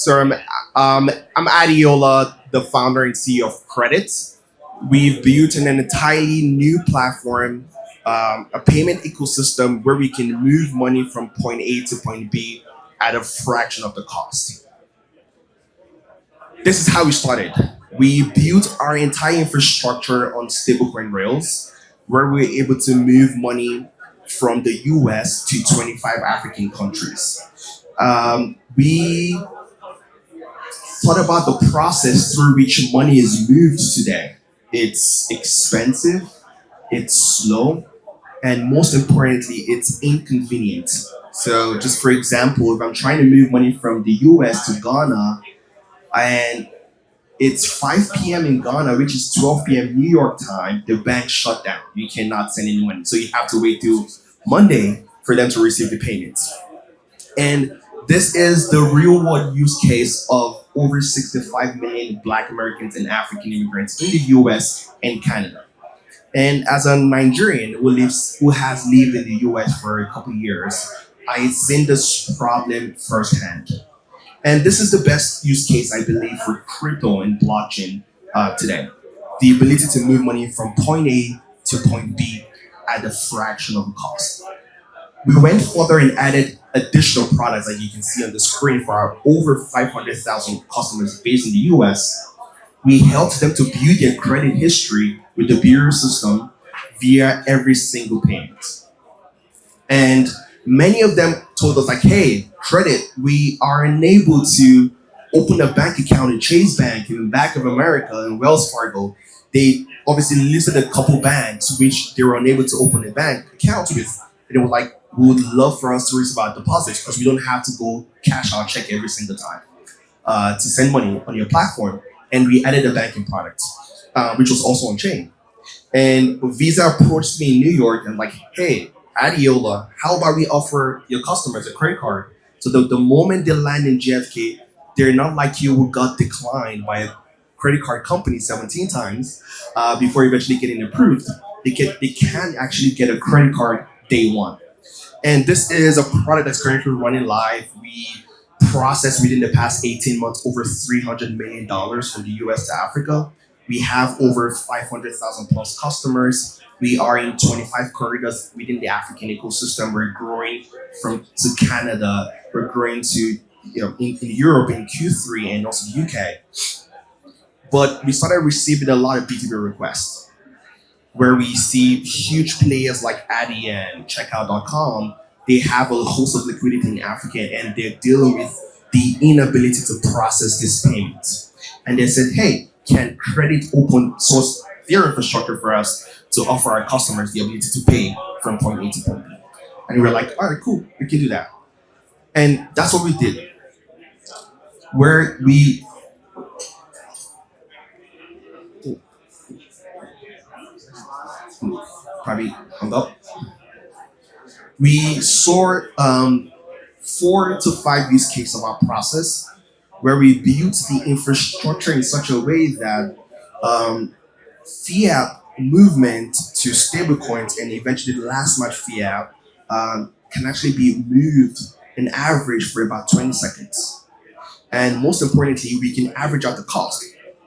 So I'm Adeola, the founder and CEO of Kredete. We've built an entirely new platform, a payment ecosystem where we can move money from point A to point B at a fraction of the cost. This is how we started. We built our entire infrastructure on stablecoin rails, where we were able to move money from the US to 25 African countries. We thought about the process through which money is moved today. It's expensive, it's slow, and most importantly, it's inconvenient. So, just for example, if I'm trying to move money from the US to Ghana and it's 5 p.m. in Ghana, which is 12 p.m. New York time, the bank shut down. You cannot send any money. So, you have to wait till Monday for them to receive the payments. And this is the real world use case of over 65 million Black Americans and African immigrants in the US and Canada. And as a Nigerian who has lived in the US for a couple of years, I've seen this problem firsthand. And this is the best use case, I believe, for crypto and blockchain today. The ability to move money from point A to point B at a fraction of the cost. We went further and added additional products like you can see on the screen for our over 500,000 customers based in the US. We helped them to build their credit history with the bureau system via every single payment. And many of them told us like, hey, credit, we are unable to open a bank account in Chase Bank and Bank of America and Wells Fargo. They obviously listed a couple banks which they were unable to open a bank account with. And they were like, we would love for us to receive our deposits because we don't have to go cash our check every single time to send money on your platform. And we added a banking product, which was also on chain. And Visa approached me in New York and like, hey, Adeola, how about we offer your customers a credit card? So the moment they land in JFK, they're not like you who got declined by a credit card company 17 times before eventually getting approved. They can actually get a credit card day one. And this is a product that's currently running live. We processed within the past 18 months over $300 million from the US to Africa. We have over 500,000 plus customers. We are in 25 corridors within the African ecosystem. We're growing to Canada. We're growing to in Europe in Q3 and also the UK. But we started receiving a lot of B2B requests where we see huge players like Adyen and Checkout.com. They have a host of liquidity in Africa and they're dealing with the inability to process this payment. And they said, hey, can credit open source their infrastructure for us to offer our customers the ability to pay from point A to point B? And we were like, all right, cool, we can do that. And that's what we did. Where we probably hung up. We saw 4 to 5 use cases of our process where we built the infrastructure in such a way that fiat movement to stablecoins and eventually the last mile fiat can actually be moved an average for about 20 seconds. And most importantly, we can average out the cost.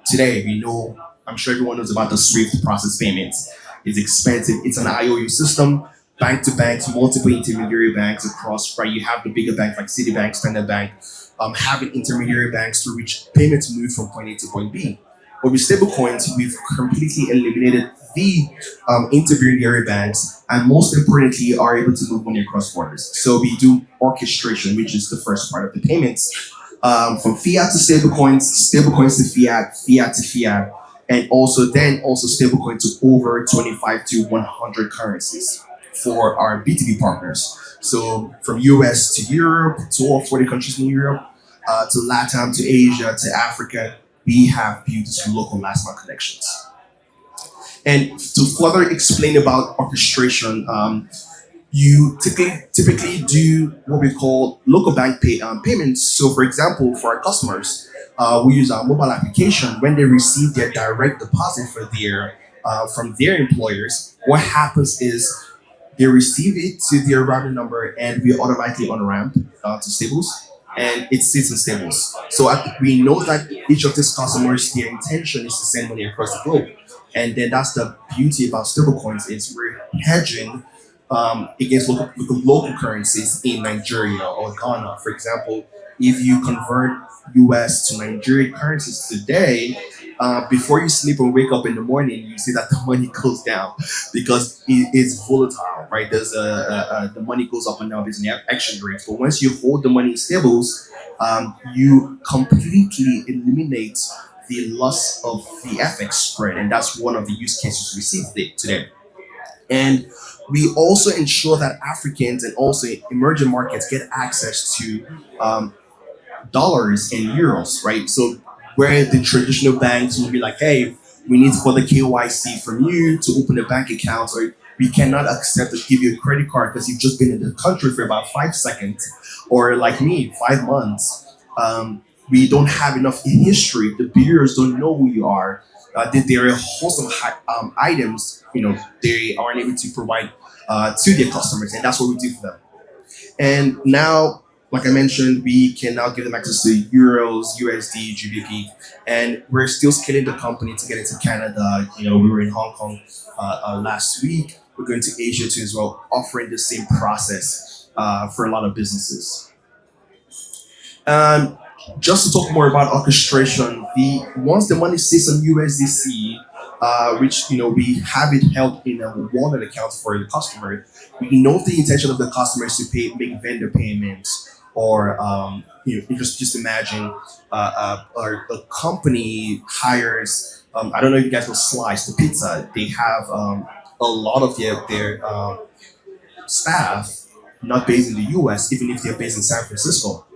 Today, we know, I'm sure everyone knows about the SWIFT process payments. It's expensive. It's an IOU system, bank to banks, multiple intermediary banks across, right? You have the bigger banks like Citibank, Standard Bank, having intermediary banks through which payments move from point A to point B. But with stablecoins, we've completely eliminated the intermediary banks and most importantly are able to move money across borders. So we do orchestration, which is the first part of the payments. From fiat to stablecoins, stablecoins to fiat, fiat to fiat, and also stablecoin to over 25 to 100 currencies for our B2B partners. So from US to Europe, to all 40 countries in Europe, to LATAM, to Asia, to Africa, we have built local last mile connections. And to further explain about orchestration, you typically do what we call local bank payments. So for example, for our customers, we use our mobile application. When they receive their direct deposit from their employers, what happens is they receive it to their routing number and we automatically on ramp to Stables. and it sits in stables. So we know that each of these customers, their intention is to send money across the globe, and then that's the beauty about stablecoins is we're hedging against local currencies in Nigeria or Ghana. For example, if you convert US to Nigerian currencies today, before you sleep and wake up in the morning, you see that the money goes down because it is volatile, right? The money goes up and down based on the exchange rates. But once you hold the money in stables, you completely eliminate the loss of the FX spread, and that's one of the use cases we see today. And we also ensure that Africans and also emerging markets get access to dollars and euros, right? So where the traditional banks will be like, hey, we need for the KYC from you to open a bank account, or we cannot accept to give you a credit card because you've just been in the country for about 5 seconds, or like me, 5 months. We don't have enough history. The bureaus don't know who you are. There are a host of items, they aren't able to provide to their customers, and that's what we do for them. And now, like I mentioned, we can now give them access to euros, USD, GBP, and we're still scaling the company to get into Canada. We were in Hong Kong last week. We're going to Asia too as well, offering the same process for a lot of businesses. Um, just to talk more about orchestration, the once the money sits on USDC, which we have it held in a wallet account for the customer, we know the intention of the customer is to make vendor payments, or just imagine a company hires. I don't know if you guys will Slice the pizza. They have a lot of their staff not based in the U.S., even if they're based in San Francisco.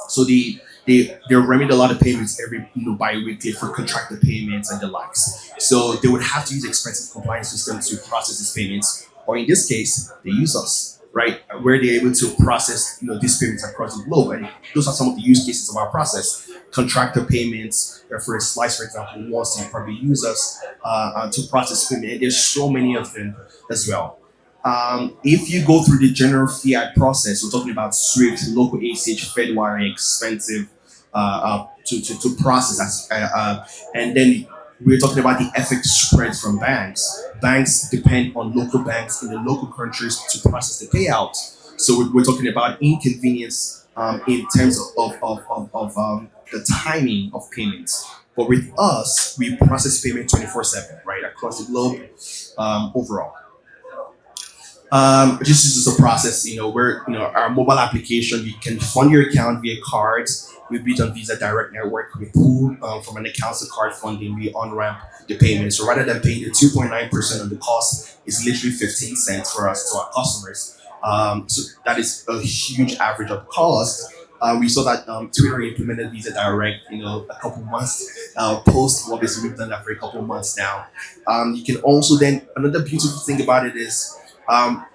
So they're running a lot of payments every bi-weekly for contracted payments and the likes. So they would have to use expensive compliance systems to process these payments, or in this case, they use us, right? Where they're able to process these payments across the globe, and those are some of the use cases of our process. Contractor payments, for a Slice, for example, wants to probably use us to process payment. And there's so many of them as well. If you go through the general fiat process, we're talking about Swift, local ACH, Fedwire, expensive to process. And then we're talking about the FX spreads from banks. Banks depend on local banks in the local countries to process the payout. So we're talking about inconvenience in terms of the timing of payments. But with us, we process payment 24/7, right, across the globe overall. This is just a process, where our mobile application, you can fund your account via cards. We built on Visa Direct Network. We pull from an account to card funding. We on ramp the payment. So rather than paying the 2.9% of the cost, it's literally 15 cents for us to our customers. So that is a huge average of cost. We saw that Twitter implemented Visa Direct, a couple months post. Obviously, we've done that for a couple months now. You can also then, another beautiful thing about it is, um,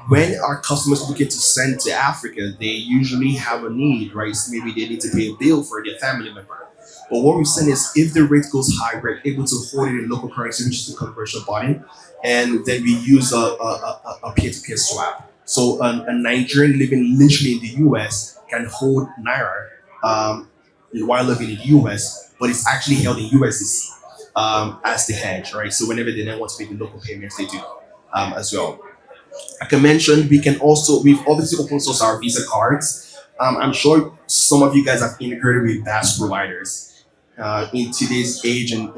when our customers looking to send to Africa, they usually have a need, right? So maybe they need to pay a bill for their family member. But what we've seen is if the rate goes high, we're able to hold it in local currency, which is the conversion button, and then we use a peer-to-peer swap. So a Nigerian living literally in the US can hold Naira while living in the US, but it's actually held in USDC as the hedge, right? So whenever they then want to make the local payments, they do as well. Like I mentioned, we've obviously open sourced our Visa cards. I'm sure some of you guys have integrated with BaaS providers. In today's age and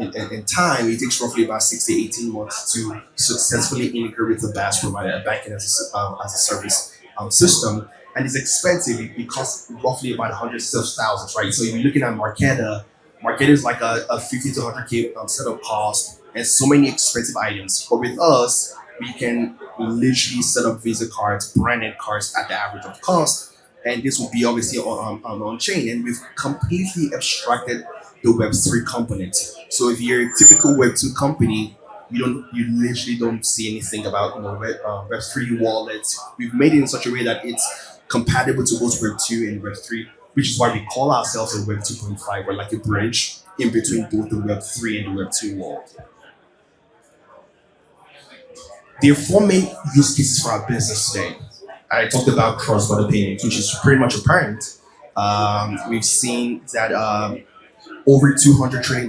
time, it takes roughly about 6 to 18 months to successfully integrate with a BaaS provider, a banking as a service system. And it's expensive. It costs roughly about hundreds of thousands, right? So if you're looking at Marquetta is like a 50 to 100K setup cost, and so many expensive items. But with us, we can literally set up Visa cards, branded cards at the average of cost, and this will be obviously on chain. And we've completely abstracted the Web3 component. So if you're a typical Web2 company, you literally don't see anything about Web3 wallets. We've made it in such a way that it's compatible to both Web2 and Web3, which is why we call ourselves a Web 2.5. We're like a bridge in between both the Web3 and the Web2 world. There are four main use cases for our business today. I talked about cross-border payments, which is pretty much apparent. We've seen that over $200 trillion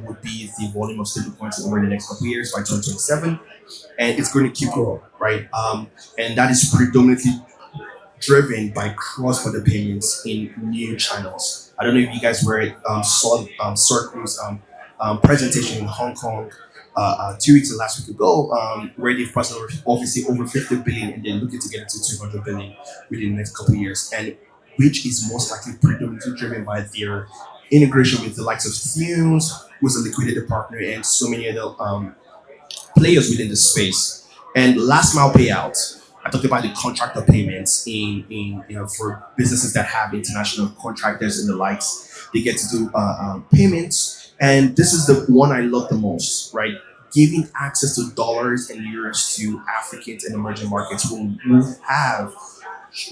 would be the volume of stablecoins over the next couple of years by 2027, and it's going to keep growing, right? And that is predominantly driven by cross-border payments in new channels. I don't know if you guys were saw Circle's presentation in Hong Kong 2 weeks or last week ago, where they've processed obviously over 50 billion and they're looking to get it to 200 billion within the next couple of years, and which is most likely predominantly driven by their integration with the likes of Thunes, who's a liquidated partner, and so many other players within the space. And last mile payout, I talked about the contractor payments in for businesses that have international contractors and the likes. They get to do payments, and this is the one I love the most, right? Giving access to dollars and euros to Africans and emerging markets who have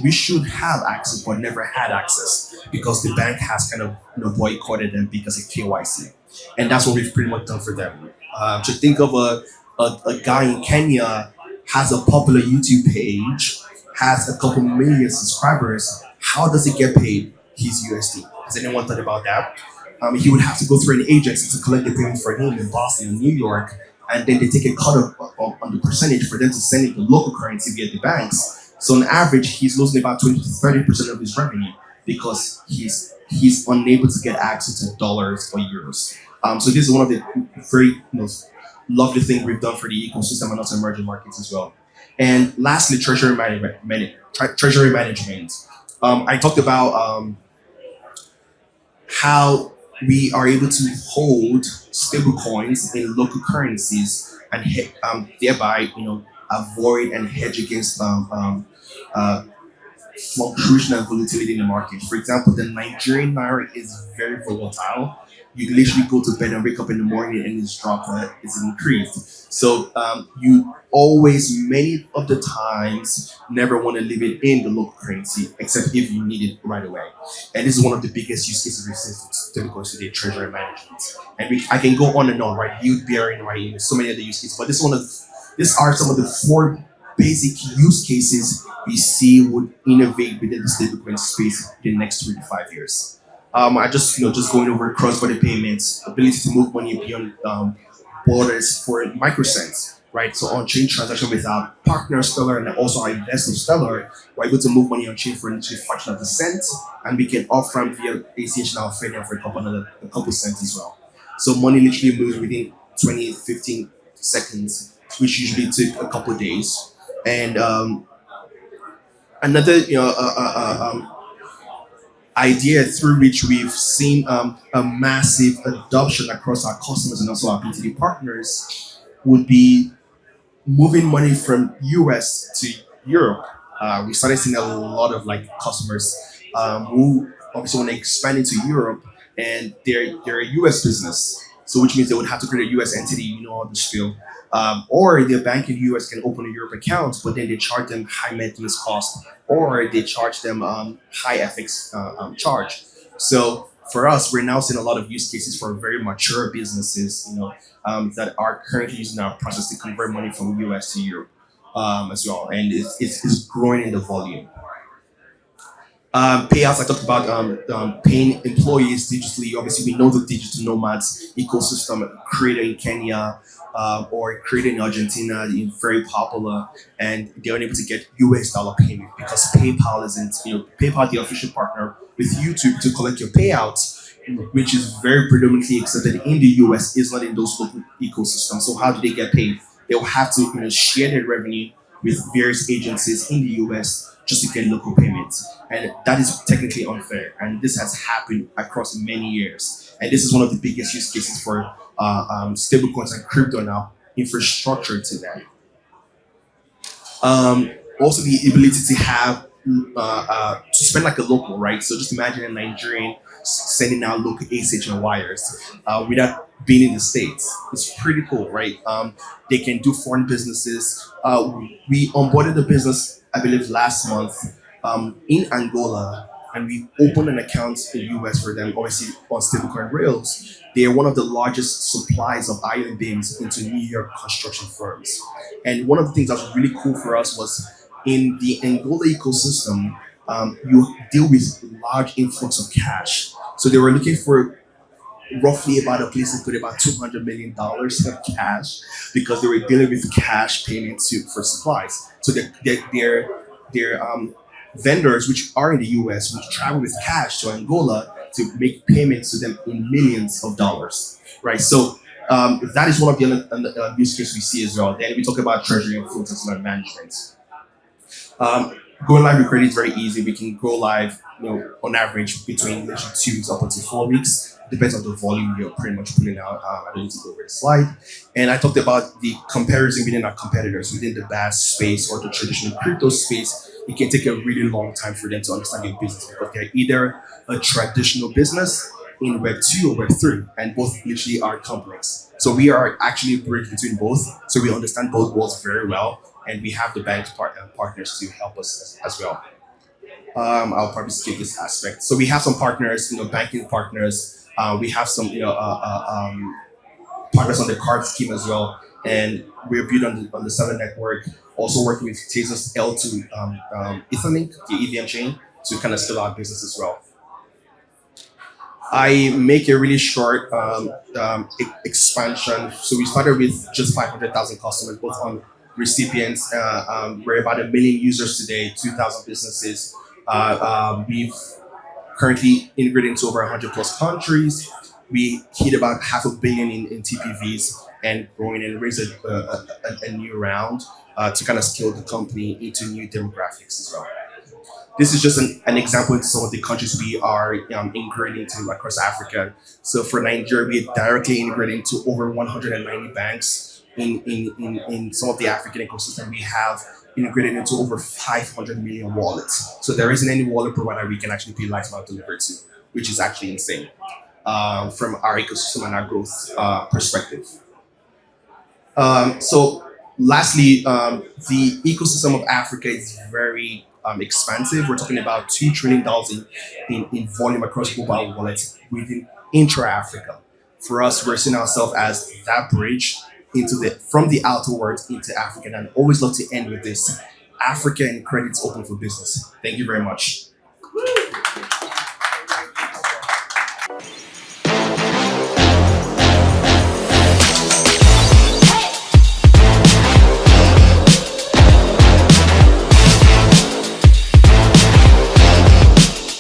we should have access but never had access because the bank has kind of boycotted them because of KYC, and that's what we've pretty much done for them. So think of a guy in Kenya has a popular YouTube page, has a couple million subscribers. How does he get paid his USD? Has anyone thought about that? He would have to go through an agency to collect the payment for him in Boston and New York, and then they take a cut on the percentage for them to send it to local currency via the banks. So on average, he's losing about 20 to 30% of his revenue because he's unable to get access to dollars or euros. So this is one of the very lovely things we've done for the ecosystem and also emerging markets as well. And lastly, treasury management. I talked about how we are able to hold stable coins in local currencies and thereby avoid and hedge against uh, fluctuation and volatility in the market. For example, the Nigerian naira is very volatile. You literally go to bed and wake up in the morning and it's dropped, it's increased. So you always, many of the times, never want to leave it in the local currency, except if you need it right away. And this is one of the biggest use cases we see typical today, treasury management. And I can go on and on, right? Yield bearing, right? There's so many other use cases, but these are some of the four basic use cases we see would innovate within the stablecoin space in the next 3 to 5 years. I just going over cross-border payments, ability to move money beyond borders for microcents, right? So on-chain transaction with our partner Stellar and also our investor Stellar, we're able to move money on-chain for literally a fraction of a cent, and we can off-ramp via ACH now Australia for a couple cents as well. So money literally moves within 20, 15 seconds, which usually take a couple days. And another idea through which we've seen a massive adoption across our customers and also our B2B partners would be moving money from US to Europe. We started seeing a lot of like customers who obviously want to expand into Europe, and they're a US business, so which means they would have to create a US entity, all the spiel. Or their bank in the US can open a Europe account, but then they charge them high maintenance cost, or they charge them high FX charge. So for us, we're now seeing a lot of use cases for very mature businesses, that are currently using our process to convert money from US to Europe as well, and it's growing in the volume. Payouts, I talked about paying employees digitally. Obviously, we know the digital nomads ecosystem created in Kenya or created in Argentina is very popular, and they're unable to get US dollar payment because PayPal isn't, PayPal, the official partner with YouTube to collect your payouts, which is very predominantly accepted in the US, is not in those local ecosystems. So how do they get paid? They will have to share their revenue with various agencies in the US just to get local payments. And that is technically unfair. And this has happened across many years. And this is one of the biggest use cases for stablecoins and crypto now infrastructure today. Also, the ability to have to spend like a local, right? So just imagine a Nigerian sending out local ACH and wires without being in the States. It's pretty cool, right? They can do foreign businesses. We onboarded the business, I believe, last month in Angola, and we opened an account in the US for them, obviously on stablecoin rails. They are one of the largest suppliers of iron beams into New York construction firms. And one of the things that was really cool for us was in the Angola ecosystem, you deal with large influx of cash. So they were looking for roughly about a place that put about $200 million of cash because they were dealing with cash payments for supplies. So their vendors, which are in the US, would travel with cash to Angola to make payments to them in millions of dollars, right? So that is one of the other use cases we see as well. Then we talk about treasury and float and management. Um, Going live with credit is very easy. We can go live, on average between literally 2 weeks up until 4 weeks. Depends on the volume you're pretty much putting out. I don't need to go over the slide. And I talked about the comparison within our competitors within the BaaS space or the traditional crypto space. It can take a really long time for them to understand your business because they're either a traditional business in Web 2 or Web 3, and both literally are complex. So we are actually a bridge between both. So we understand both worlds very well, and we have the partners to help us as well. I'll probably skip this aspect. So we have some partners, banking partners. We have some, partners on the card scheme as well, and we're built on the Seven network. Also working with Tezos L2 Etherlink, the EVM chain, to kind of scale our business as well. I make a really short expansion. So we started with just 500,000 customers, both on recipients. We're about 1 million users today, 2,000 businesses. We've currently integrated into over 100 plus countries. We hit about $500 million in TPVs and growing and raise a new round to kind of scale the company into new demographics as well. This is just an example of some of the countries we are integrating to across Africa. So for Nigeria, we directly integrated into over 190 banks in some of the African ecosystem. We have integrated into over 500 million wallets. So there isn't any wallet provider we can actually pay last mile delivery to, which is actually insane from our ecosystem and our growth perspective. So lastly, the ecosystem of Africa is very expansive. We're talking about $2 trillion in volume across mobile wallets within intra-Africa. For us, we're seeing ourselves as that bridge into the from the outer world into Africa. And I always love to end with this: Africa and credits open for business. Thank you very much.